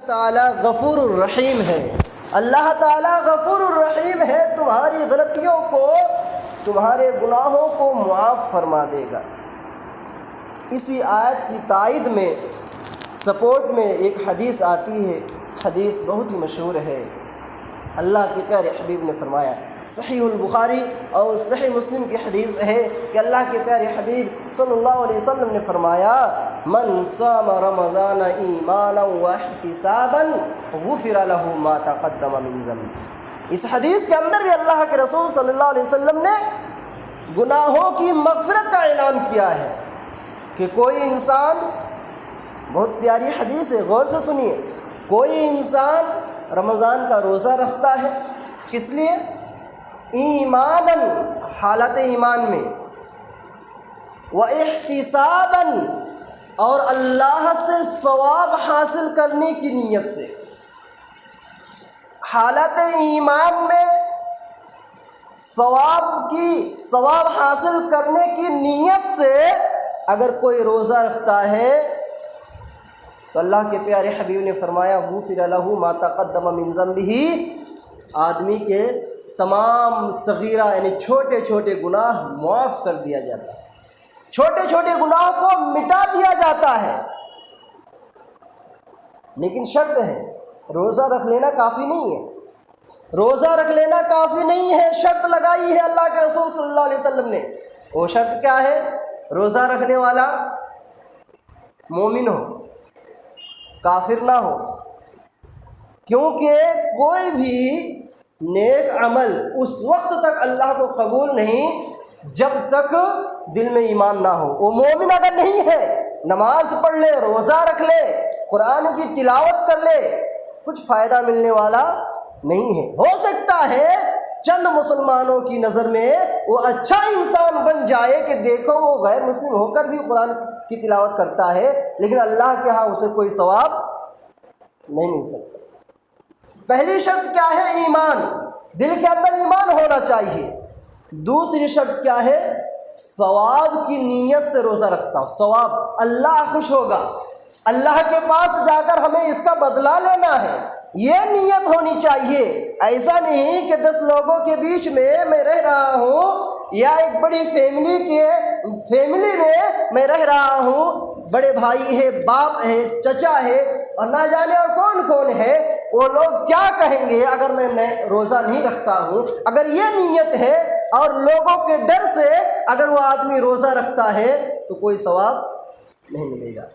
تعالیٰ غفور الرحیم ہے، اللہ تعالیٰ غفور الرحیم ہے، تمہاری غلطیوں کو، تمہارے گناہوں کو معاف فرما دے گا۔ اسی آیت کی تائید میں، سپورٹ میں ایک حدیث آتی ہے، حدیث بہت ہی مشہور ہے۔ اللہ کے پیارے حبیب نے فرمایا، صحیح البخاری اور صحیح مسلم کی حدیث ہے کہ اللہ کے پیارے حبیب صلی اللہ علیہ وسلم نے فرمایا، من صام رمضان ایمانا واحتسابا غفر له ما تقدم من ذنبه۔ اس حدیث کے اندر بھی اللہ کے رسول صلی اللہ علیہ وسلم نے گناہوں کی مغفرت کا اعلان کیا ہے کہ کوئی انسان، بہت پیاری حدیث ہے، غور سے سنیے، کوئی انسان رمضان کا روزہ رکھتا ہے، کس لیے؟ ایماناً، حالت ایمان میں، واحتساباً، اور اللہ سے ثواب حاصل کرنے کی نیت سے۔ حالت ایمان میں ثواب حاصل کرنے کی نیت سے اگر کوئی روزہ رکھتا ہے تو اللہ کے پیارے حبیب نے فرمایا، غفر له ما تقدم من ذنبه، آدمی کے تمام صغیرہ یعنی چھوٹے چھوٹے گناہ معاف کر دیا جاتا ہے، چھوٹے چھوٹے گناہوں کو مٹا دیا جاتا ہے۔ لیکن شرط ہے، روزہ رکھ لینا کافی نہیں ہے، روزہ رکھ لینا کافی نہیں ہے، شرط لگائی ہے اللہ کے رسول صلی اللہ علیہ وسلم نے۔ وہ شرط کیا ہے؟ روزہ رکھنے والا مومن ہو، کافر نہ ہو، کیونکہ کوئی بھی نیک عمل اس وقت تک اللہ کو قبول نہیں جب تک دل میں ایمان نہ ہو۔ وہ مومن اگر نہیں ہے، نماز پڑھ لے، روزہ رکھ لے، قرآن کی تلاوت کر لے، کچھ فائدہ ملنے والا نہیں ہے۔ ہو سکتا ہے چند مسلمانوں کی نظر میں وہ اچھا انسان بن جائے کہ دیکھو وہ غیر مسلم ہو کر بھی قرآن کی تلاوت کرتا ہے، لیکن اللہ کے ہاں اسے کوئی ثواب نہیں مل سکتا۔ پہلی شرط کیا ہے؟ ایمان، دل کے اندر ایمان ہونا چاہیے۔ دوسری شرط کیا ہے؟ ثواب کی نیت سے روزہ رکھتا ہوں، ثواب، اللہ خوش ہوگا، اللہ کے پاس جا کر ہمیں اس کا بدلہ لینا ہے، یہ نیت ہونی چاہیے۔ ایسا نہیں کہ 10 لوگوں کے بیچ میں رہ رہا ہوں، یا ایک بڑی فیملی میں رہ رہا ہوں، بڑے بھائی ہے، باپ ہے، چچا ہے، اور نہ جانے اور کون کون ہے، وہ لوگ کیا کہیں گے اگر میں روزہ نہیں رکھتا ہوں۔ اگر یہ نیت ہے اور لوگوں کے ڈر سے اگر وہ آدمی روزہ رکھتا ہے تو کوئی ثواب نہیں ملے گا۔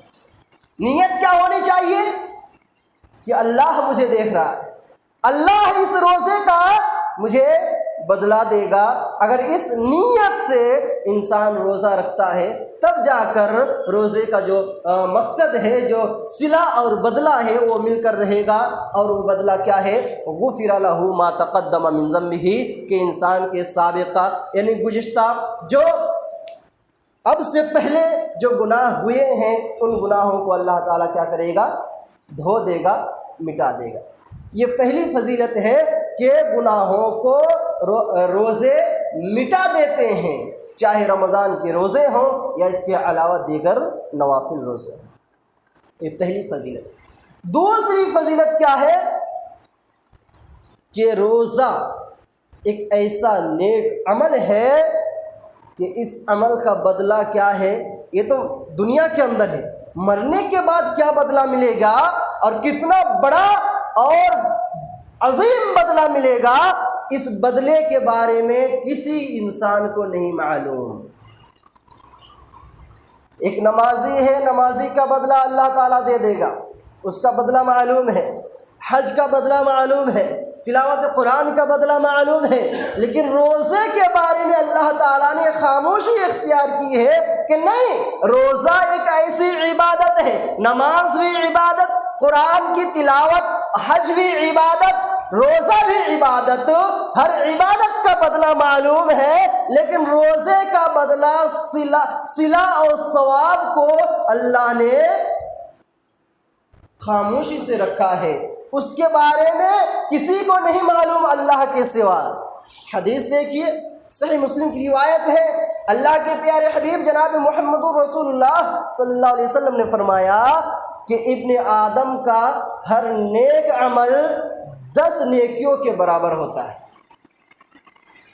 نیت کیا ہونی چاہیے؟ کہ اللہ مجھے دیکھ رہا ہے، اللہ اس روزے کا مجھے بدلہ دے گا۔ اگر اس نیت سے انسان روزہ رکھتا ہے تب جا کر روزے کا جو مقصد ہے، جو صلہ اور بدلہ ہے، وہ مل کر رہے گا۔ اور وہ بدلہ کیا ہے؟ غفر له ما تقدم من ذنبه، کہ انسان کے سابقہ یعنی گزشتہ جو اب سے پہلے جو گناہ ہوئے ہیں، ان گناہوں کو اللہ تعالیٰ کیا کرے گا؟ دھو دے گا، مٹا دے گا۔ یہ پہلی فضیلت ہے کہ گناہوں کو روزے مٹا دیتے ہیں، چاہے رمضان کے روزے ہوں یا اس کے علاوہ دیگر نوافل روزے ہوں۔ یہ پہلی فضیلت۔ دوسری فضیلت کیا ہے؟ کہ روزہ ایک ایسا نیک عمل ہے کہ اس عمل کا بدلہ کیا ہے؟ یہ تو دنیا کے اندر ہے، مرنے کے بعد کیا بدلہ ملے گا اور کتنا بڑا اور عظیم بدلہ ملے گا، اس بدلے کے بارے میں کسی انسان کو نہیں معلوم۔ ایک نمازی ہے، نمازی کا بدلہ اللہ تعالیٰ دے دے گا، اس کا بدلہ معلوم ہے، حج کا بدلہ معلوم ہے، تلاوت قرآن کا بدلہ معلوم ہے، لیکن روزے کے بارے میں اللہ تعالیٰ نے خاموشی اختیار کی ہے کہ نہیں، روزہ ایک ایسی عبادت ہے، نماز بھی عبادت، قرآن کی تلاوت، حج بھی عبادت، روزہ بھی عبادت، ہر عبادت کا بدلہ معلوم ہے، لیکن روزے کا بدلہ صلہ اور ثواب کو اللہ نے خاموشی سے رکھا ہے، اس کے بارے میں کسی کو نہیں معلوم اللہ کے سوا۔ حدیث دیکھیے، صحیح مسلم کی روایت ہے، اللہ کے پیارے حبیب جناب محمد رسول اللہ صلی اللہ علیہ وسلم نے فرمایا، کہ ابن آدم کا ہر نیک عمل 10 نیکیوں کے برابر ہوتا ہے،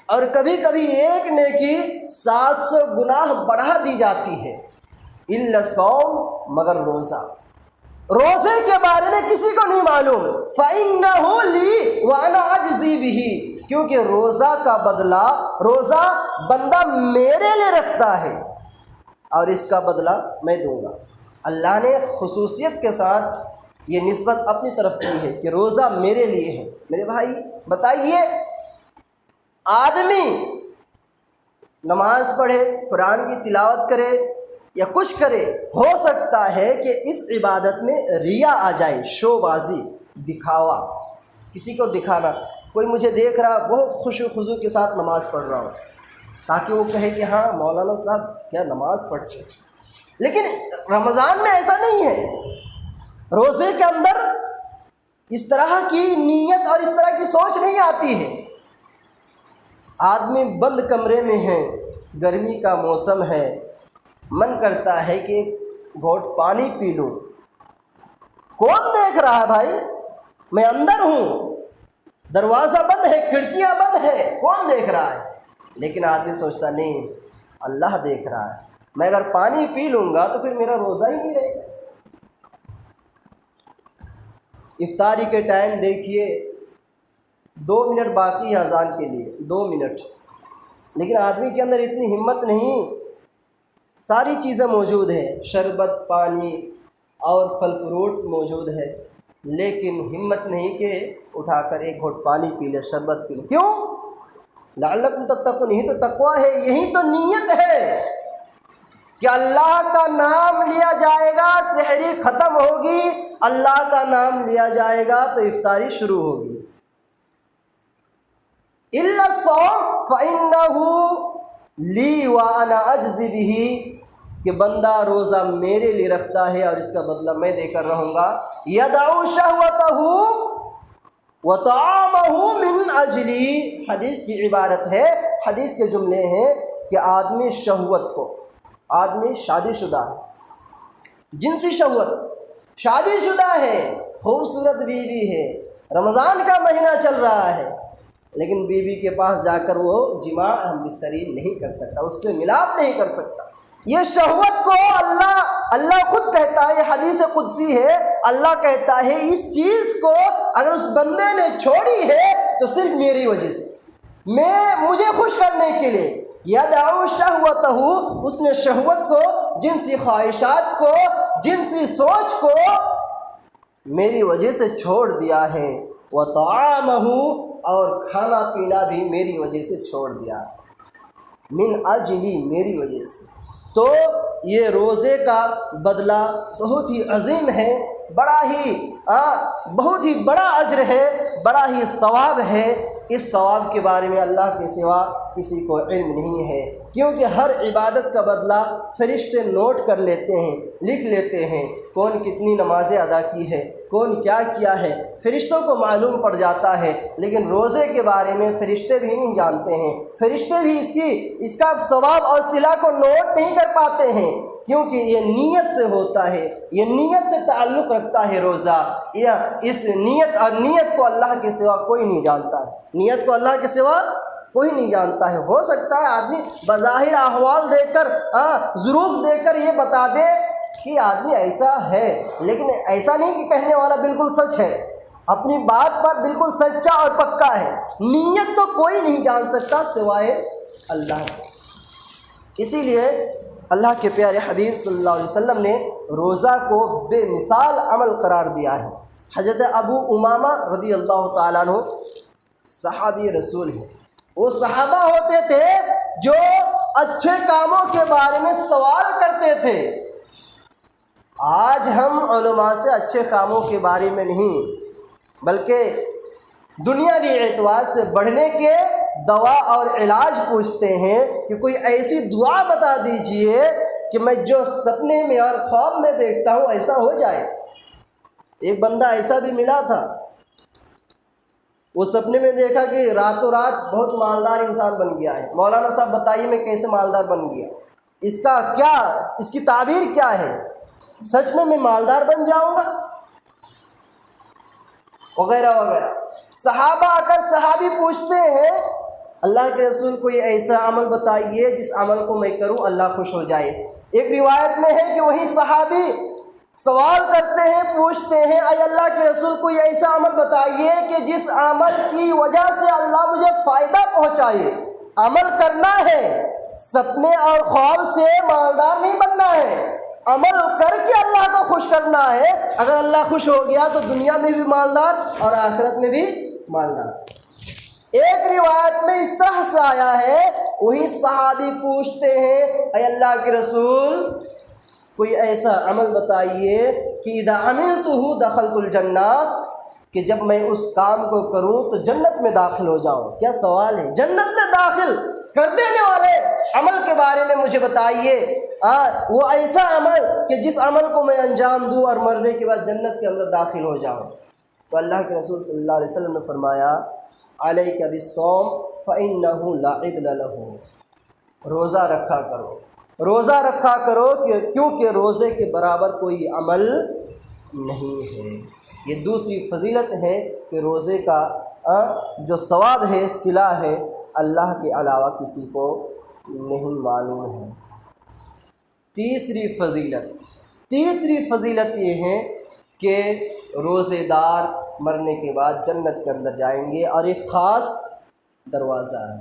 اور کبھی کبھی ایک نیکی 700 گناہ بڑھا دی جاتی ہے، الا الصوم، مگر روزہ۔ روزے کے بارے میں کسی کو نہیں معلوم، فَإِنَّهُ لِي وَأَنَا أَجْزِي بِهِ، کیونکہ روزہ کا بدلہ روزہ بندہ میرے لیے رکھتا ہے اور اس کا بدلہ میں دوں گا۔ اللہ نے خصوصیت کے ساتھ یہ نسبت اپنی طرف کی ہے کہ روزہ میرے لیے ہے۔ میرے بھائی بتائیے، آدمی نماز پڑھے، قرآن کی تلاوت کرے یا کچھ کرے، ہو سکتا ہے کہ اس عبادت میں ریا آ جائے، شو بازی، دکھاوا، کسی کو دکھانا، کوئی مجھے دیکھ رہا بہت خوشو خضو کے ساتھ نماز پڑھ رہا ہوں تاکہ وہ کہے کہ ہاں مولانا صاحب کیا نماز پڑھتے ہیں۔ لیکن رمضان میں ایسا نہیں ہے، روزے کے اندر اس طرح کی نیت اور اس طرح کی سوچ نہیں آتی ہے۔ آدمی بند کمرے میں ہے، گرمی کا موسم ہے، من کرتا ہے کہ ایک گھونٹ پانی پی لوں، کون دیکھ رہا ہے بھائی؟ میں اندر ہوں، دروازہ بند ہے، کھڑکیاں بند ہے، کون دیکھ رہا ہے؟ لیکن آدمی سوچتا نہیں، اللہ دیکھ رہا ہے، میں اگر پانی پی لوں گا تو پھر میرا روزہ ہی نہیں رہے گا۔ افطاری کے ٹائم دیکھیے 2 منٹ باقی ہے اذان کے لیے، 2 منٹ، لیکن آدمی کے اندر اتنی ہمت نہیں، ساری چیزیں موجود ہیں، شربت، پانی اور پھل فروٹس موجود ہے، لیکن ہمت نہیں کہ اٹھا کر ایک گھونٹ پانی پی لے، شربت پی لے۔ کیوں؟ لعلکم تتقون، یہی تو تقویٰ ہے، یہی تو نیت ہے کہ اللہ کا نام لیا جائے گا، سحری ختم ہوگی، اللہ کا نام لیا جائے گا تو افطاری شروع ہوگی۔ الا الصوم فإنه لی وأنا أجزی بہ، کہ بندہ روزہ میرے لیے رکھتا ہے اور اس کا بدلہ میں دے کر رہوں گا۔ یدع شہوتہ وطعامہ من اجلی، حدیث کی عبارت ہے، حدیث کے جملے ہیں کہ آدمی شہوت کو، آدمی شادی شدہ ہے، جنسی شہوت، شادی شدہ ہے، خوبصورت بیوی ہے، رمضان کا مہینہ چل رہا ہے، لیکن بیوی کے پاس جا کر وہ جماع ہم بستری نہیں کر سکتا، اس سے ملاپ نہیں کر سکتا۔ یہ شہوت کو اللہ خود کہتا ہے، یہ حدیث قدسی ہے، اللہ کہتا ہے اس چیز کو اگر اس بندے نے چھوڑی ہے تو صرف میری وجہ سے، مجھے خوش کرنے کے لیے۔ یدع شہوتہ، اس نے شہوت کو، جنسی خواہشات کو، جنسی سوچ کو میری وجہ سے چھوڑ دیا ہے، وطعامہ، اور کھانا پینا بھی میری وجہ سے چھوڑ دیا، من اجلی، میری وجہ سے۔ تو یہ روزے کا بدلہ بہت ہی عظیم ہے، بہت ہی بڑا اجر ہے، بڑا ہی ثواب ہے۔ اس ثواب کے بارے میں اللہ کے سوا کسی کو علم نہیں ہے، کیونکہ ہر عبادت کا بدلہ فرشتے نوٹ کر لیتے ہیں، لکھ لیتے ہیں، کون کتنی نمازیں ادا کی ہے، کون کیا کیا ہے، فرشتوں کو معلوم پڑ جاتا ہے، لیکن روزے کے بارے میں فرشتے بھی نہیں جانتے ہیں، فرشتے بھی اس کا ثواب اور صلہ کو نوٹ نہیں کر پاتے ہیں، کیونکہ یہ نیت سے ہوتا ہے، یہ نیت سے تعلق رکھتا ہے روزہ، یا اس نیت کو اللہ کے سوا کوئی نہیں جانتا ہے، نیت کو اللہ کے سوا کوئی نہیں جانتا ہے۔ ہو سکتا ہے آدمی بظاہر احوال دیکھ کر، ظروف دیکھ کر یہ بتا دے کہ آدمی ایسا ہے، لیکن ایسا نہیں کہ کہنے والا بالکل سچ ہے، اپنی بات پر بالکل سچا اور پکا ہے۔ نیت تو کوئی نہیں جان سکتا سوائے اللہ کے۔ اسی لیے اللہ کے پیارے حبیب صلی اللہ علیہ وسلم نے روزہ کو بے مثال عمل قرار دیا ہے۔ حضرت ابو امامہ رضی اللہ تعالیٰ عنہ صحابی رسول ہیں، وہ صحابہ ہوتے تھے جو اچھے کاموں کے بارے میں سوال کرتے تھے۔ آج ہم علماء سے اچھے کاموں کے بارے میں نہیں، بلکہ دنیاوی اعتبار سے بڑھنے کے دوا اور علاج پوچھتے ہیں کہ کوئی ایسی دعا بتا دیجئے کہ میں جو سپنے میں اور خواب میں دیکھتا ہوں ایسا ہو جائے۔ ایک بندہ ایسا بھی ملا تھا، وہ سپنے میں دیکھا کہ راتوں رات بہت مالدار انسان بن گیا ہے۔ مولانا صاحب بتائیے میں کیسے مالدار بن گیا، اس کی تعبیر کیا ہے؟ سچ میں مالدار بن جاؤں گا، وغیرہ وغیرہ۔ صحابہ آ کر صحابی پوچھتے ہیں اللہ کے رسول کوئی ایسا عمل بتائیے جس عمل کو میں کروں اللہ خوش ہو جائے۔ ایک روایت میں ہے کہ وہی صحابی سوال کرتے ہیں، پوچھتے ہیں اے اللہ کے رسول کوئی ایسا عمل بتائیے کہ جس عمل کی وجہ سے اللہ مجھے فائدہ پہنچائے۔ عمل کرنا ہے، سپنے اور خواب سے مالدار نہیں بننا ہے، عمل کر کے اللہ کو خوش کرنا ہے۔ اگر اللہ خوش ہو گیا تو دنیا میں بھی مالدار اور آخرت میں بھی مالدار۔ ایک روایت میں اس طرح سے آیا ہے، وہی صحابی پوچھتے ہیں اے اللہ کے رسول کوئی ایسا عمل بتائیے کہ اذا عملتہ دخلت الجنہ، کہ جب میں اس کام کو کروں تو جنت میں داخل ہو جاؤں۔ کیا سوال ہے! جنت میں داخل کر دینے والے عمل کے بارے میں مجھے بتائیے، وہ ایسا عمل کہ جس عمل کو میں انجام دوں اور مرنے کے بعد جنت کے اندر داخل ہو جاؤں۔ تو اللہ کے رسول صلی اللہ علیہ وسلم نے فرمایا علیک بالصوم فإنہ لا عدل لہ، روزہ رکھا کرو، روزہ رکھا کرو کیونکہ روزے کے برابر کوئی عمل نہیں ہے۔ یہ دوسری فضیلت ہے کہ روزے کا جو ثواب ہے، صلہ ہے، اللہ کے علاوہ کسی کو نہیں معلوم ہے۔ تیسری فضیلت یہ ہے کہ روزے دار مرنے کے بعد جنت کے اندر جائیں گے، اور ایک خاص دروازہ ہے،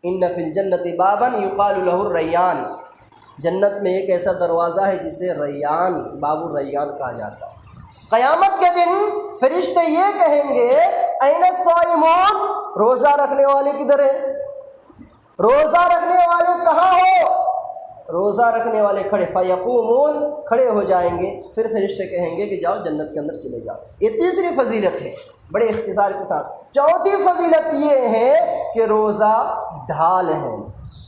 ان فی الجنت بابا یقال لہ الریان، جنت میں ایک ایسا دروازہ ہے جسے ریان، باب الریان کہا جاتا ہے۔ قیامت کے دن فرشتے یہ کہیں گے این الصائمون، روزہ رکھنے والے کدھر ہیں؟ روزہ رکھنے والے کہاں ہو؟ روزہ رکھنے والے کھڑے، فیقومون، کھڑے ہو جائیں گے، پھر فرشتے کہیں گے کہ جاؤ جنت کے اندر چلے جاؤ۔ یہ تیسری فضیلت ہے بڑے اختصار کے ساتھ۔ چوتھی فضیلت یہ ہے کہ روزہ ڈھال ہے،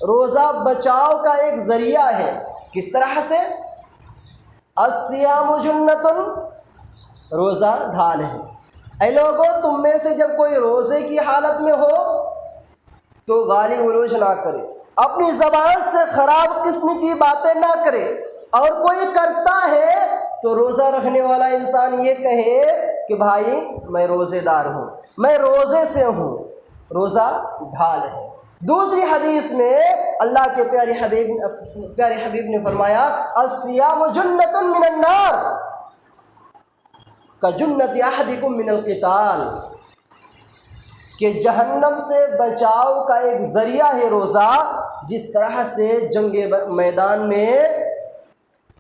روزہ بچاؤ کا ایک ذریعہ ہے۔ کس طرح سے؟ الصیام جنۃ، روزہ ڈھال ہے۔ اے لوگوں، تم میں سے جب کوئی روزے کی حالت میں ہو تو گالی گلوچ نہ کرے، اپنی زبان سے خراب قسم کی باتیں نہ کرے، اور کوئی کرتا ہے تو روزہ رکھنے والا انسان یہ کہے کہ بھائی میں روزے دار ہوں، میں روزے سے ہوں، روزہ ڈھال ہے۔ دوسری حدیث میں اللہ کے پیارے حبیب نے فرمایا الصیام جنۃ من النار کجنۃ احدکم من القتال، کہ جہنم سے بچاؤ کا ایک ذریعہ ہے روزہ، جس طرح سے جنگ میدان میں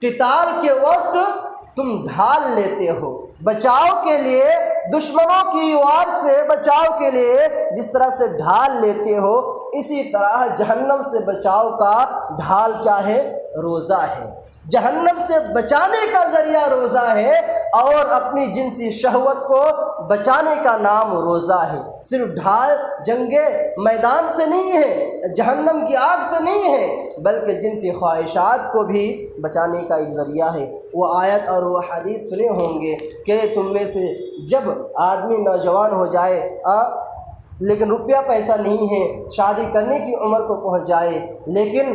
قتال کے وقت تم ڈھال لیتے ہو بچاؤ کے لیے، دشمنوں کی وار سے بچاؤ کے لیے جس طرح سے ڈھال لیتے ہو، اسی طرح جہنم سے بچاؤ کا ڈھال کیا ہے؟ روزہ ہے۔ جہنم سے بچانے کا ذریعہ روزہ ہے، اور اپنی جنسی شہوت کو بچانے کا نام روزہ ہے۔ صرف ڈھال جنگ میدان سے نہیں ہے، جہنم کی آگ سے نہیں ہے، بلکہ جنسی خواہشات کو بھی بچانے کا ایک ذریعہ ہے۔ وہ آیت اور وہ حدیث سنے ہوں گے کہ تم میں سے جب آدمی نوجوان ہو جائے لیکن روپیہ پیسہ نہیں ہے، شادی کرنے کی عمر کو پہنچ جائے، لیکن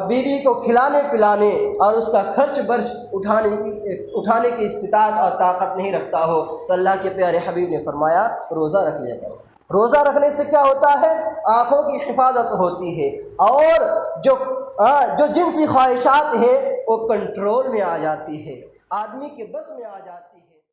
بیوی کو کھلانے پلانے اور اس کا خرچ برچ اٹھانے کی استطاعت اور طاقت نہیں رکھتا ہو، تو اللہ کے پیارے حبیب نے فرمایا روزہ رکھ لیا کرو۔ روزہ رکھنے سے کیا ہوتا ہے؟ آنکھوں کی حفاظت ہوتی ہے، اور جو جنسی خواہشات ہیں وہ کنٹرول میں آ جاتی ہے، آدمی کے بس میں آ جاتی ہے۔